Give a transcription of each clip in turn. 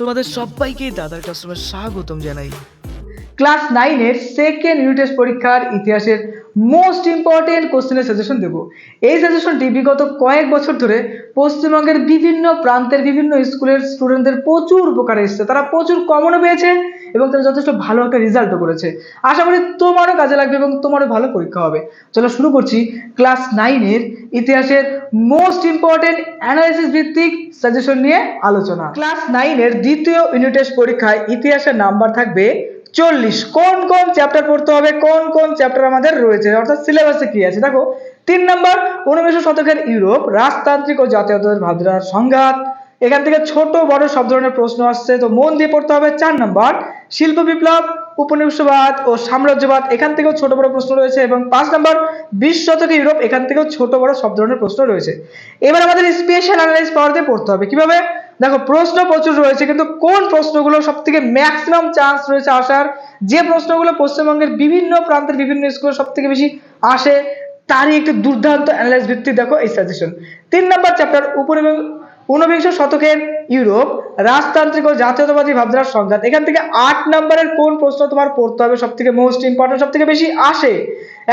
তোমাদের সবাইকে দাদার কাস্টমার স্বাগতম জানাই। ক্লাস 9 এর সেকেন্ড ইউনিট টেস্ট পরীক্ষার ইতিহাসের মোস্ট ইম্পর্টেন্ট কোশ্চেনের সাজেশন দেব। এই সাজেশনটি বিগত কয়েক বছর ধরে পশ্চিমবঙ্গের বিভিন্ন প্রান্তের বিভিন্ন স্কুলের স্টুডেন্টদের প্রচুর উপকারে এসেছে, তারা প্রচুর কমনও পেয়েছে এবং তারা যথেষ্ট ভালো একটা রেজাল্টও করেছে। আশা করি তোমারও কাজে লাগবে এবং তোমারও ভালো পরীক্ষা হবে। চলো শুরু করছি ক্লাস 9 এর ইতিহাসের মোস্ট ইম্পর্টেন্ট অ্যানালাইসিস ভিত্তিক সাজেশন নিয়ে আলোচনা। ক্লাস 9 এর দ্বিতীয় ইউনিট টেস্ট পরীক্ষায় ইতিহাসের নাম্বার থাকবে 40। কোন কোন চ্যাপ্টার পড়তে হবে, কোন কোন চ্যাপ্টার আমাদের রয়েছে, অর্থাৎ সিলেবাসে কি আছে দেখো। 3 নাম্বার ঊনবিংশ শতকের ইউরোপ, রাজতান্ত্রিক ও জাতীয়তাবাদের ভাবনার সংঘাত। এখান থেকে ছোট বড় সব ধরনের প্রশ্ন আসছে, তো মন দিয়ে পড়তে হবে। 4 নাম্বার শিল্প বিপ্লব, উপনিবেশবাদ ও সাম্রাজ্যবাদ, এখান থেকেও ছোট বড় প্রশ্ন রয়েছে। এবং 5 নাম্বার 20 শতকে ইউরোপ, এখান থেকেও ছোট বড় সব ধরনের প্রশ্ন রয়েছে। এবার আমাদের স্পেশাল অ্যানালাইজ পাওয়ার দিয়ে পড়তে হবে। কিভাবে দেখো, প্রশ্ন প্রচুর রয়েছে, কিন্তু কোন প্রশ্নগুলো সব থেকে ম্যাক্সিমাম চান্স রয়েছে আসার, যে প্রশ্নগুলো পশ্চিমবঙ্গের বিভিন্ন প্রান্তের বিভিন্ন স্কুলে সব থেকে বেশি আসে, তারই একটি দুর্দান্ত অ্যানালাইজ ভিত্তিক দেখো এই সাজেশন। 3 নাম্বার চ্যাপ্টার ঊনবিংশ শতকের ইউরোপ, রাজতান্ত্রিক ও জাতীয়তাবাদী ভাবনার সংঘাত, এখান থেকে 8 নম্বরের কোন প্রশ্ন তোমার পড়তে হবে, সব থেকে মোস্ট ইম্পর্টেন্ট, সব থেকে বেশি আসে।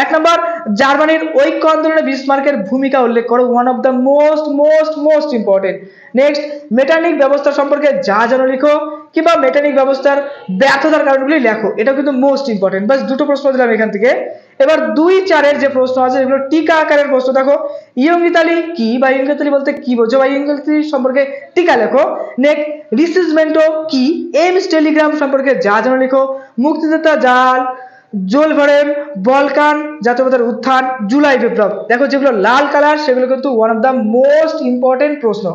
1 নম্বর জার্মানির ঐক্য আন্দোলনে বিসমার্কের ভূমিকা উল্লেখ করো, one of the most most most important. Next Metternich ব্যবস্থা সম্পর্কে যা জানো লিখো, কিংবা মেটার্নিক ব্যবস্থার ব্যর্থতার কারণগুলি লেখো, এটা কিন্তু মোস্ট ইম্পর্টেন্ট। বাস দুটো প্রশ্ন দিলাম এখান থেকে। এবার 2-4 যে প্রশ্ন আছে এগুলো টিকা আকারের প্রশ্ন। দেখো, ইয়ং ইতালি কি বা ইয়ং ইতালি বলতে কি বোঝো বা ইয়ং ইতালি সম্পর্কে টিকা লেখো। নেক্সট রিসিজমেন্টো কি, এমস টেলিগ্রাম সম্পর্কে যা জানো লিখো, মুক্তিযোদ্ধা জাল, জোলভারেন, বলকান, জাতীয়তাবাদের উত্থান, জুলাই বিপ্লব। দেখো, যেগুলো লাল কালার সেগুলো কিন্তু one of the most important প্রশ্ন।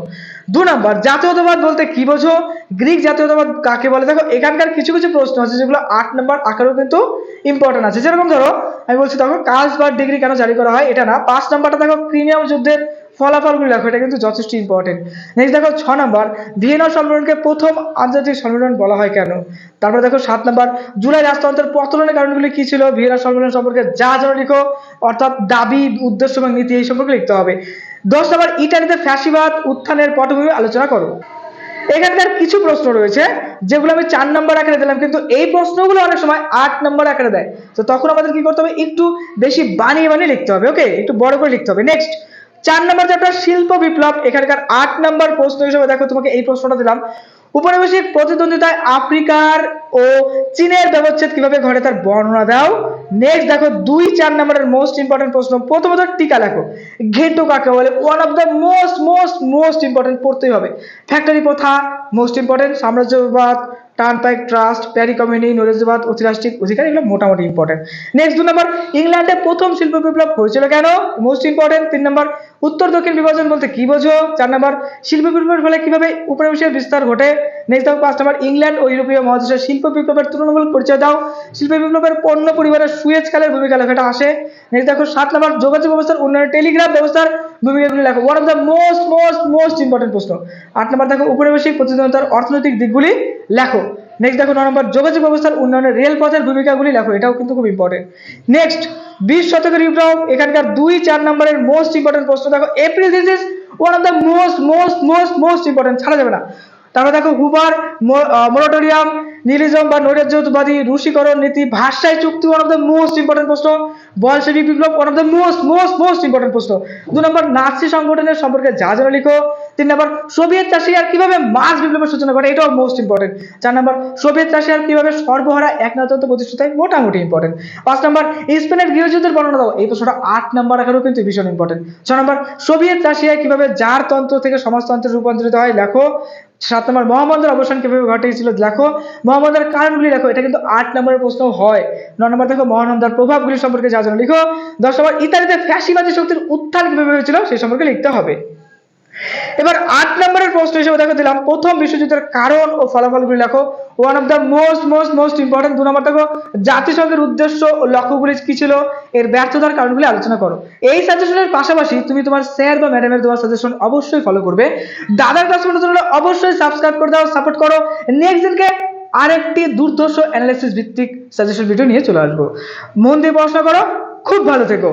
2 নম্বর জাতীয়তাবাদ বলতে কি বোঝো, গ্রিক জাতীয়তাবাদ কাকে বলে। দেখো, এখানকার কিছু কিছু প্রশ্ন আছে যেগুলো 8 নম্বর আকারেও কিন্তু ইম্পর্টেন্ট আছে। যেরকম ধরো আমি বলছি, দেখো কার্লসবার্গ ডিগ্রি কেন জারি করা হয়, এটা না। 5 নম্বরটা দেখো ক্রিমিয়াম যুদ্ধের ফলাফলগুলো লেখো, এটা কিন্তু যথেষ্ট ইম্পর্টেন্ট। নেক্সট দেখো 6 নম্বর ভিয়েনা সম্মেলনকে প্রথম আন্তর্জাতিক সম্মেলন বলা হয় কেন। তারপরে দেখো 7 নম্বর জুলাই রাজতন্ত্রের পতনের কারণগুলি কি ছিল, ভিয়েনা সম্মেলন সম্পর্কে যা জানো লিখো, অর্থাৎ দাবি, উদ্দেশ্য এবং নীতি এই সম্পর্কে লিখতে হবে। 10 নম্বর ইটালিতে ফ্যাসিবাদ উত্থানের পটভূমি আলোচনা করো। এখানকার কিছু প্রশ্ন রয়েছে যেগুলো আমি 4 নম্বর আকারে দিলাম, কিন্তু এই প্রশ্নগুলো অনেক সময় 8 নম্বর আকারে দেয়, তো তখন আমাদের কি করতে হবে, একটু বেশি বানিয়ে বানিয়ে লিখতে হবে। ওকে, একটু বড় করে লিখতে হবে। নেক্সট 4 নম্বর চ্যাপ্টার শিল্প বিপ্লব, এখানকার 8 নম্বর প্রশ্ন হিসেবে দেখো তোমাকে এই প্রশ্নটা দিলাম, উপনিবেশিক প্রতিদ্বন্দ্বিতায় আফ্রিকার ও চীনের ব্যবচ্ছেদ কিভাবে ঘটে তার বর্ণনা দাও। নেক্সট দেখো 2-4 নম্বরের মোস্ট ইম্পর্টেন্ট প্রশ্ন, প্রথমত টিকা লেখো, ঘেটু কাকে বলে, one of the most most most important, পড়তেই হবে। ফ্যাক্টরি প্রথা মোস্ট ইম্পর্টেন্ট, সাম্রাজ্যবাদ, টার্নপাইক ট্রাস্ট, প্যারি কমিউনি, নৈরাজ্যবাদ, অতিরাষ্ট্রিক অধিকার, এগুলো মোটামুটি ইম্পর্টেন্ট। নেক্সট 2 নম্বর ইংল্যান্ডে প্রথম শিল্প বিপ্লব হয়েছিল কেন, মোস্ট ইম্পর্টেন্ট। 3 নম্বর উত্তর দক্ষিণ বিভাজন বলতে কি বোঝো। 4 নম্বর শিল্প বিপ্লবের ফলে কিভাবে উপনিবেশের বিস্তার ঘটে। নেক্সট দেখো 5 নম্বর ইংল্যান্ড ও ইউরোপীয় মহাদেশের শিল্প বিপ্লবের তুলনামূলক পরিচয় দাও। শিল্প বিপ্লবের পণ্য পরিবারের সুয়েজ কালের ভূমিকা লেখাটা আসে। নেক্সট দেখো 7 নম্বর যোগাযোগ ব্যবস্থার উন্নয়নে টেলিগ্রাফ ব্যবস্থার ভূমিকাগুলি লেখো, one of the most most most important প্রশ্ন। 8 নম্বর দেখো উপনিবেশিক প্রতিদ্বন্দ্বিতার অর্থনৈতিক দিকগুলি লেখো। নেক্সট দেখো 9 নম্বর যোগাযোগ ব্যবস্থার উন্নয়নে রেলপথের ভূমিকাগুলি লেখো, এটাও কিন্তু খুব ইম্পর্টেন্ট। নেক্সট 20 শতকের ইউরোপ, এখানকার 2-4 নম্বরের মোস্ট ইম্পর্টেন্ট প্রশ্ন। দেখো April this one of the most most most most important, ছাড়া যাবে না। তারপর দেখো হুবার মোরাটোরিয়াম, নিহিলিজম বা নৈরাজ্যবাদী রুশীকরণ নীতি, ভার্সাই চুক্তি, one of the most important প্রশ্ন। বলশেভিক বিপ্লব, one of the most most most important প্রশ্ন। 2 নম্বর নাৎসি সংগঠনের সম্পর্কে যা জানো লিখো। 3 নম্বর সোভিয়েত রাশিয়ার কিভাবে মার্চ বিপ্লবের সূচনা করে, এটাও মোস্ট ইম্পর্টেন্ট। 4 নম্বর সোভিয়েত রাশিয়ার কিভাবে সর্বহারা একনায়কতন্ত্র প্রতিষ্ঠিত হয়, মোটামুটি ইম্পর্টেন্ট। 5 নম্বর স্পেনের গৃহযুদ্ধের বর্ণনা দাও, এই প্রশ্নটা 8 নম্বর আকারেও কিন্তু ভীষণ ইম্পর্টেন্ট। 6 নম্বর সোভিয়েত রাশিয়ায় কিভাবে জারতন্ত্র থেকে সমাজতন্ত্রে রূপান্তরিত হয় লেখো। 7 নম্বর মহামন্দার অবসান কিভাবে ঘটেছিল লেখো। মহামন্দার কারণগুলি লেখো, এটা কিন্তু 8 নম্বরের প্রশ্ন হয়। 9 নম্বর দেখো মহানন্দার প্রভাবগুলি সম্পর্কে যা জানো লিখো। 10 নম্বর ইতালিতে ফ্যাসিবাদী শক্তির উত্থান কিভাবে হয়েছিল সেই সম্পর্কে লিখতে হবে। এবার 8 নম্বরের প্রশ্ন হিসেবে দেখো দিলাম প্রথম বিশ্বযুদ্ধের কারণ ও ফলাফলগুলি লেখো, one of the most most most important. 2 নম্বর দেখো জাতিসংঘের উদ্দেশ্য ও লক্ষ্যগুলি কি ছিল, এর ব্যর্থতার কারণগুলি আলোচনা করো। এই সাজেশনের পাশাপাশি তুমি তোমার স্যার বা ম্যাডামের দেওয়া সাজেশন অবশ্যই ফলো করবে। দাদার ক্লাস করতে হলে অবশ্যই সাবস্ক্রাইব করে দাও, সাপোর্ট করো। নেক্সট দিনকে আরেকটি দুর্ধর্ষ অ্যানালাইসিস ভিত্তিক সাজেশন ভিডিও নিয়ে চলে আসবো। মন দিয়ে পড়াশোনা করো, খুব ভালো থেকো।